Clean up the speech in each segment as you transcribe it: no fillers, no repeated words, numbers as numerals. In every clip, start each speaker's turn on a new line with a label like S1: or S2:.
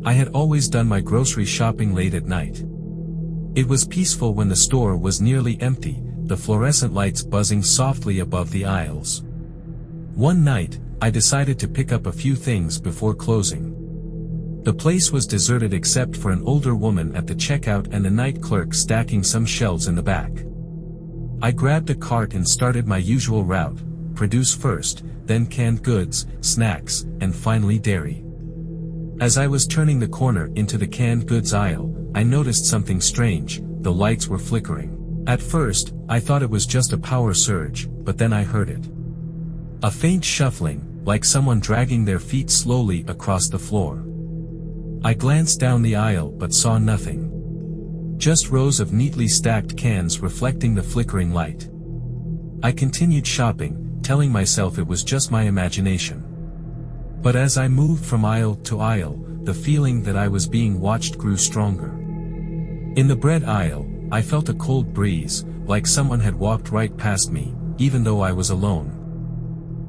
S1: I had always done my grocery shopping late at night. It was peaceful when the store was nearly empty, the fluorescent lights buzzing softly above the aisles. One night, I decided to pick up a few things before closing. The place was deserted except for an older woman at the checkout and a night clerk stacking some shelves in the back. I grabbed a cart and started my usual route: produce first, then canned goods, snacks, and finally dairy. As I was turning the corner into the canned goods aisle, I noticed something strange: the lights were flickering. At first, I thought it was just a power surge, but then I heard it. A faint shuffling, like someone dragging their feet slowly across the floor. I glanced down the aisle but saw nothing. Just rows of neatly stacked cans reflecting the flickering light. I continued shopping, telling myself it was just my imagination. But as I moved from aisle to aisle, the feeling that I was being watched grew stronger. In the bread aisle, I felt a cold breeze, like someone had walked right past me, even though I was alone.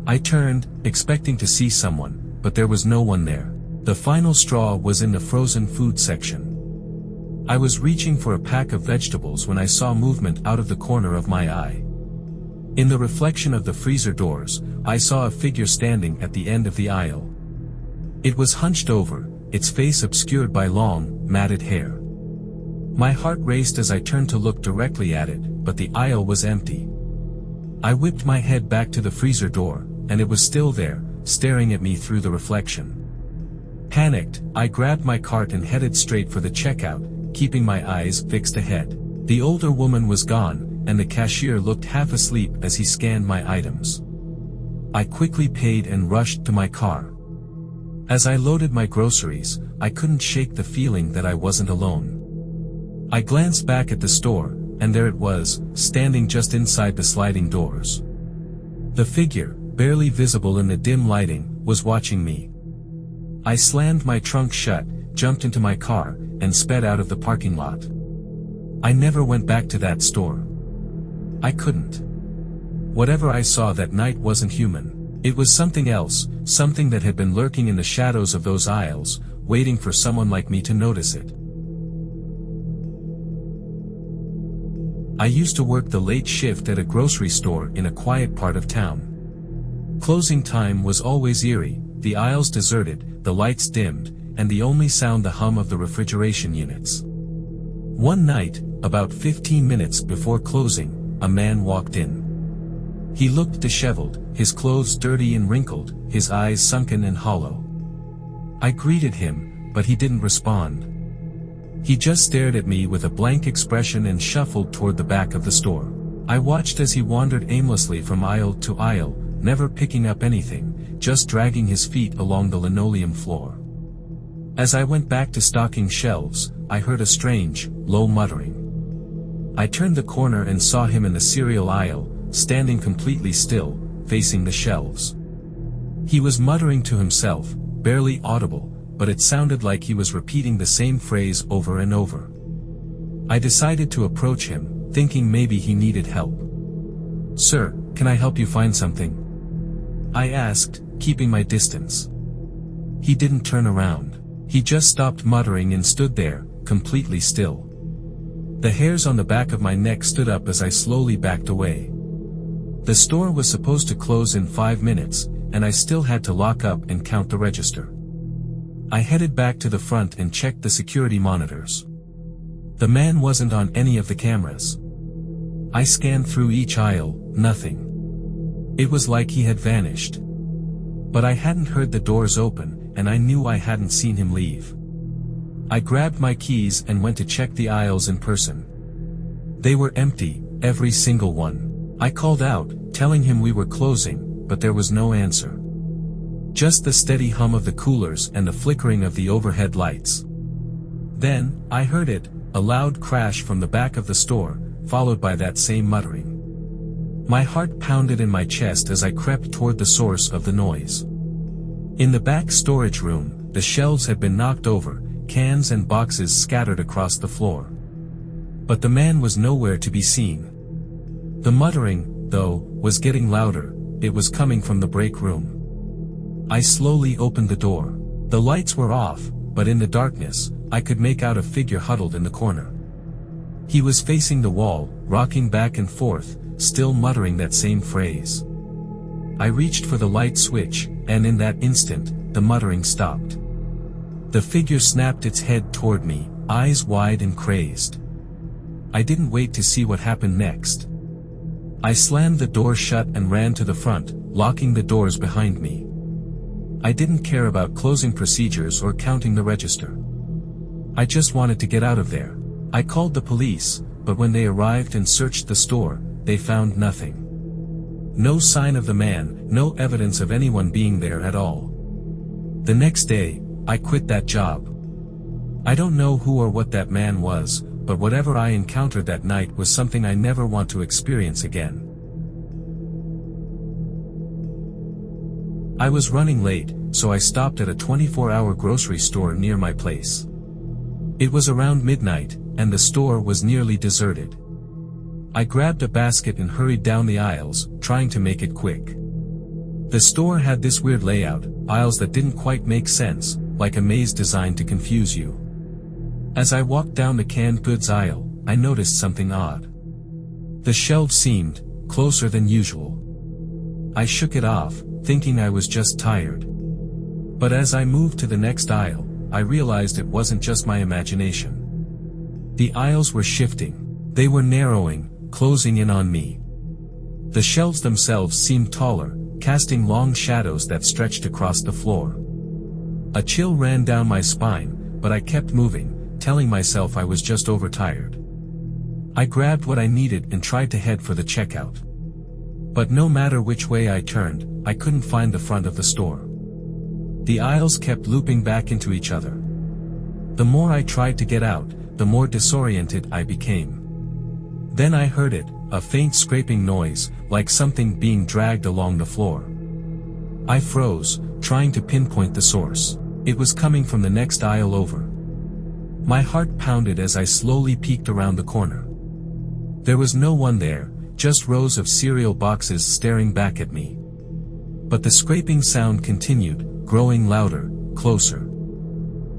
S1: I turned, expecting to see someone, but there was no one there. The final straw was in the frozen food section. I was reaching for a pack of vegetables when I saw movement out of the corner of my eye. In the reflection of the freezer doors, I saw a figure standing at the end of the aisle. It was hunched over, its face obscured by long, matted hair. My heart raced as I turned to look directly at it, but the aisle was empty. I whipped my head back to the freezer door, and it was still there, staring at me through the reflection. Panicked, I grabbed my cart and headed straight for the checkout, keeping my eyes fixed ahead. The older woman was gone, and the cashier looked half asleep as he scanned my items. I quickly paid and rushed to my car. As I loaded my groceries, I couldn't shake the feeling that I wasn't alone. I glanced back at the store, and there it was, standing just inside the sliding doors. The figure, barely visible in the dim lighting, was watching me. I slammed my trunk shut, jumped into my car, and sped out of the parking lot. I never went back to that store. I couldn't. Whatever I saw that night wasn't human. It was something else, something that had been lurking in the shadows of those aisles, waiting for someone like me to notice it. I used to work the late shift at a grocery store in a quiet part of town. Closing time was always eerie, the aisles deserted, the lights dimmed, and the only sound the hum of the refrigeration units. One night, about 15 minutes before closing, a man walked in. He looked disheveled, his clothes dirty and wrinkled, his eyes sunken and hollow. I greeted him, but he didn't respond. He just stared at me with a blank expression and shuffled toward the back of the store. I watched as he wandered aimlessly from aisle to aisle, never picking up anything, just dragging his feet along the linoleum floor. As I went back to stocking shelves, I heard a strange, low muttering. I turned the corner and saw him in the cereal aisle, standing completely still, facing the shelves. He was muttering to himself, barely audible, but it sounded like he was repeating the same phrase over and over. I decided to approach him, thinking maybe he needed help. "Sir, can I help you find something?" I asked, keeping my distance. He didn't turn around. He just stopped muttering and stood there, completely still. The hairs on the back of my neck stood up as I slowly backed away. The store was supposed to close in 5 minutes, and I still had to lock up and count the register. I headed back to the front and checked the security monitors. The man wasn't on any of the cameras. I scanned through each aisle, nothing. It was like he had vanished. But I hadn't heard the doors open, and I knew I hadn't seen him leave. I grabbed my keys and went to check the aisles in person. They were empty, every single one. I called out, telling him we were closing, but there was no answer. Just the steady hum of the coolers and the flickering of the overhead lights. Then, I heard it, a loud crash from the back of the store, followed by that same muttering. My heart pounded in my chest as I crept toward the source of the noise. In the back storage room, the shelves had been knocked over, cans and boxes scattered across the floor. But the man was nowhere to be seen. The muttering, though, was getting louder. It was coming from the break room. I slowly opened the door. The lights were off, but in the darkness, I could make out a figure huddled in the corner. He was facing the wall, rocking back and forth, still muttering that same phrase. I reached for the light switch, and in that instant, the muttering stopped. The figure snapped its head toward me, eyes wide and crazed. I didn't wait to see what happened next. I slammed the door shut and ran to the front, locking the doors behind me. I didn't care about closing procedures or counting the register. I just wanted to get out of there. I called the police, but when they arrived and searched the store, they found nothing. No sign of the man, no evidence of anyone being there at all. The next day, I quit that job. I don't know who or what that man was, but whatever I encountered that night was something I never want to experience again. I was running late, so I stopped at a 24-hour grocery store near my place. It was around midnight, and the store was nearly deserted. I grabbed a basket and hurried down the aisles, trying to make it quick. The store had this weird layout, aisles that didn't quite make sense, like a maze designed to confuse you. As I walked down the canned goods aisle, I noticed something odd. The shelves seemed closer than usual. I shook it off, thinking I was just tired. But as I moved to the next aisle, I realized it wasn't just my imagination. The aisles were shifting. They were narrowing, closing in on me. The shelves themselves seemed taller, casting long shadows that stretched across the floor. A chill ran down my spine, but I kept moving, telling myself I was just overtired. I grabbed what I needed and tried to head for the checkout. But no matter which way I turned, I couldn't find the front of the store. The aisles kept looping back into each other. The more I tried to get out, the more disoriented I became. Then I heard it, a faint scraping noise, like something being dragged along the floor. I froze, trying to pinpoint the source. It was coming from the next aisle over. My heart pounded as I slowly peeked around the corner. There was no one there, just rows of cereal boxes staring back at me. But the scraping sound continued, growing louder, closer.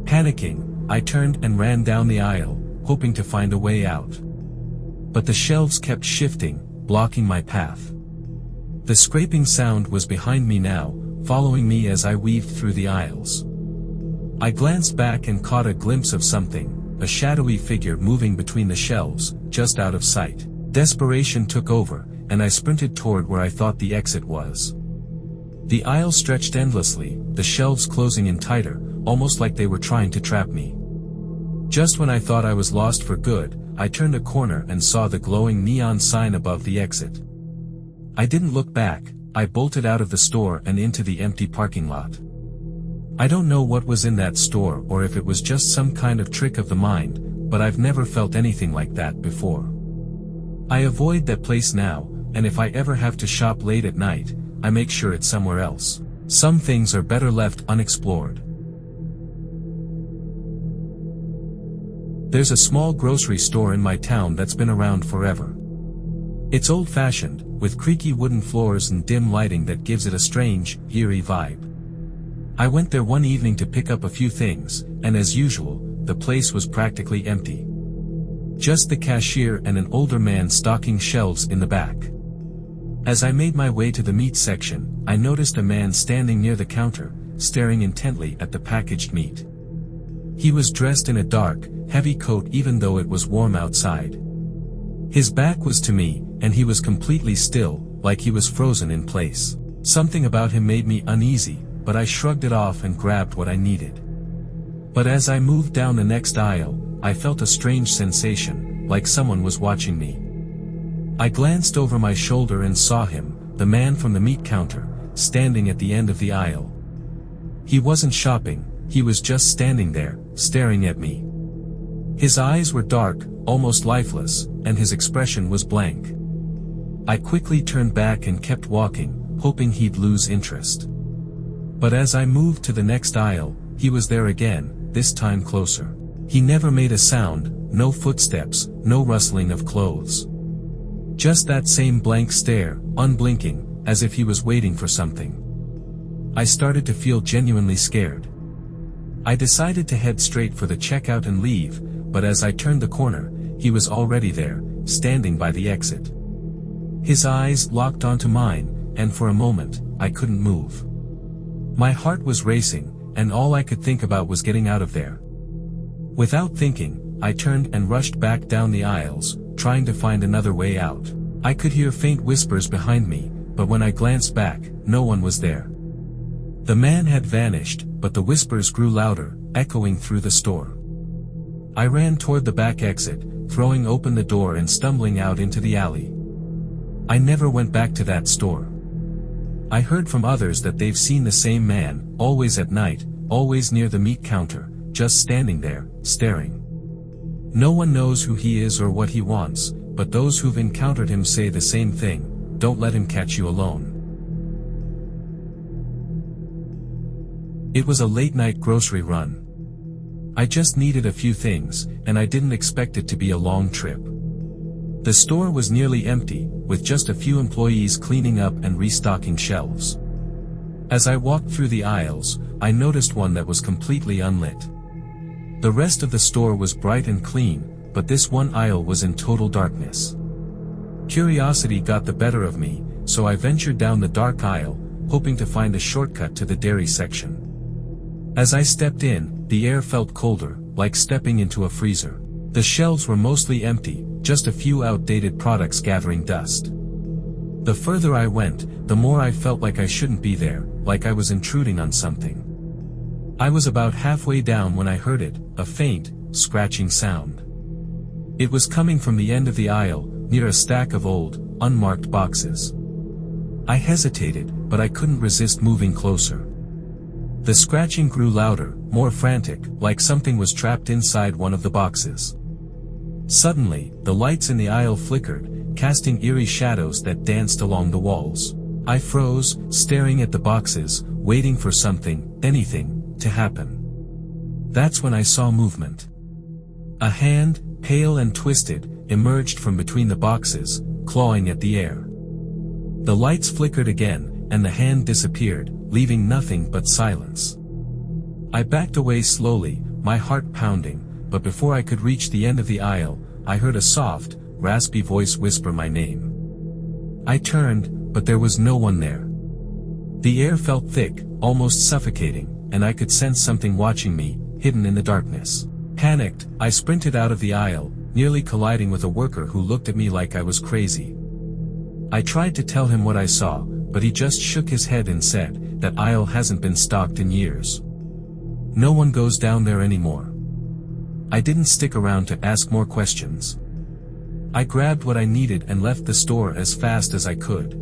S1: Panicking, I turned and ran down the aisle, hoping to find a way out. But the shelves kept shifting, blocking my path. The scraping sound was behind me now, following me as I weaved through the aisles. I glanced back and caught a glimpse of something, a shadowy figure moving between the shelves, just out of sight. Desperation took over, and I sprinted toward where I thought the exit was. The aisle stretched endlessly, the shelves closing in tighter, almost like they were trying to trap me. Just when I thought I was lost for good, I turned a corner and saw the glowing neon sign above the exit. I didn't look back, I bolted out of the store and into the empty parking lot. I don't know what was in that store or if it was just some kind of trick of the mind, but I've never felt anything like that before. I avoid that place now, and if I ever have to shop late at night, I make sure it's somewhere else. Some things are better left unexplored. There's a small grocery store in my town that's been around forever. It's old-fashioned, with creaky wooden floors and dim lighting that gives it a strange, eerie vibe. I went there one evening to pick up a few things, and as usual, the place was practically empty. Just the cashier and an older man stocking shelves in the back. As I made my way to the meat section, I noticed a man standing near the counter, staring intently at the packaged meat. He was dressed in a dark, heavy coat even though it was warm outside. His back was to me, and he was completely still, like he was frozen in place. Something about him made me uneasy, but I shrugged it off and grabbed what I needed. But as I moved down the next aisle, I felt a strange sensation, like someone was watching me. I glanced over my shoulder and saw him, the man from the meat counter, standing at the end of the aisle. He wasn't shopping, he was just standing there, staring at me. His eyes were dark, almost lifeless, and his expression was blank. I quickly turned back and kept walking, hoping he'd lose interest. But as I moved to the next aisle, he was there again, this time closer. He never made a sound, no footsteps, no rustling of clothes. Just that same blank stare, unblinking, as if he was waiting for something. I started to feel genuinely scared. I decided to head straight for the checkout and leave, but as I turned the corner, he was already there, standing by the exit. His eyes locked onto mine, and for a moment, I couldn't move. My heart was racing, and all I could think about was getting out of there. Without thinking, I turned and rushed back down the aisles, trying to find another way out. I could hear faint whispers behind me, but when I glanced back, no one was there. The man had vanished, but the whispers grew louder, echoing through the store. I ran toward the back exit, throwing open the door and stumbling out into the alley. I never went back to that store. I heard from others that they've seen the same man, always at night, always near the meat counter, just standing there, staring. No one knows who he is or what he wants, but those who've encountered him say the same thing: don't let him catch you alone. It was a late-night grocery run. I just needed a few things, and I didn't expect it to be a long trip. The store was nearly empty, with just a few employees cleaning up and restocking shelves. As I walked through the aisles, I noticed one that was completely unlit. The rest of the store was bright and clean, but this one aisle was in total darkness. Curiosity got the better of me, so I ventured down the dark aisle, hoping to find a shortcut to the dairy section. As I stepped in, the air felt colder, like stepping into a freezer. The shelves were mostly empty, just a few outdated products gathering dust. The further I went, the more I felt like I shouldn't be there, like I was intruding on something. I was about halfway down when I heard it, a faint, scratching sound. It was coming from the end of the aisle, near a stack of old, unmarked boxes. I hesitated, but I couldn't resist moving closer. The scratching grew louder, more frantic, like something was trapped inside one of the boxes. Suddenly, the lights in the aisle flickered, casting eerie shadows that danced along the walls. I froze, staring at the boxes, waiting for something, anything, to happen. That's when I saw movement. A hand, pale and twisted, emerged from between the boxes, clawing at the air. The lights flickered again, and the hand disappeared, leaving nothing but silence. I backed away slowly, my heart pounding, but before I could reach the end of the aisle, I heard a soft, raspy voice whisper my name. I turned, but there was no one there. The air felt thick, almost suffocating, and I could sense something watching me, hidden in the darkness. Panicked, I sprinted out of the aisle, nearly colliding with a worker who looked at me like I was crazy. I tried to tell him what I saw, but he just shook his head and said, "That aisle hasn't been stocked in years. No one goes down there anymore." I didn't stick around to ask more questions. I grabbed what I needed and left the store as fast as I could.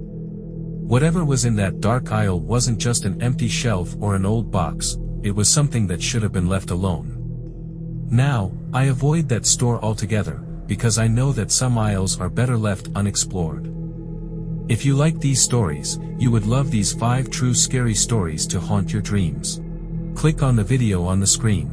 S1: Whatever was in that dark aisle wasn't just an empty shelf or an old box, it was something that should have been left alone. Now, I avoid that store altogether, because I know that some aisles are better left unexplored. If you like these stories, you would love these 5 true scary stories to haunt your dreams. Click on the video on the screen.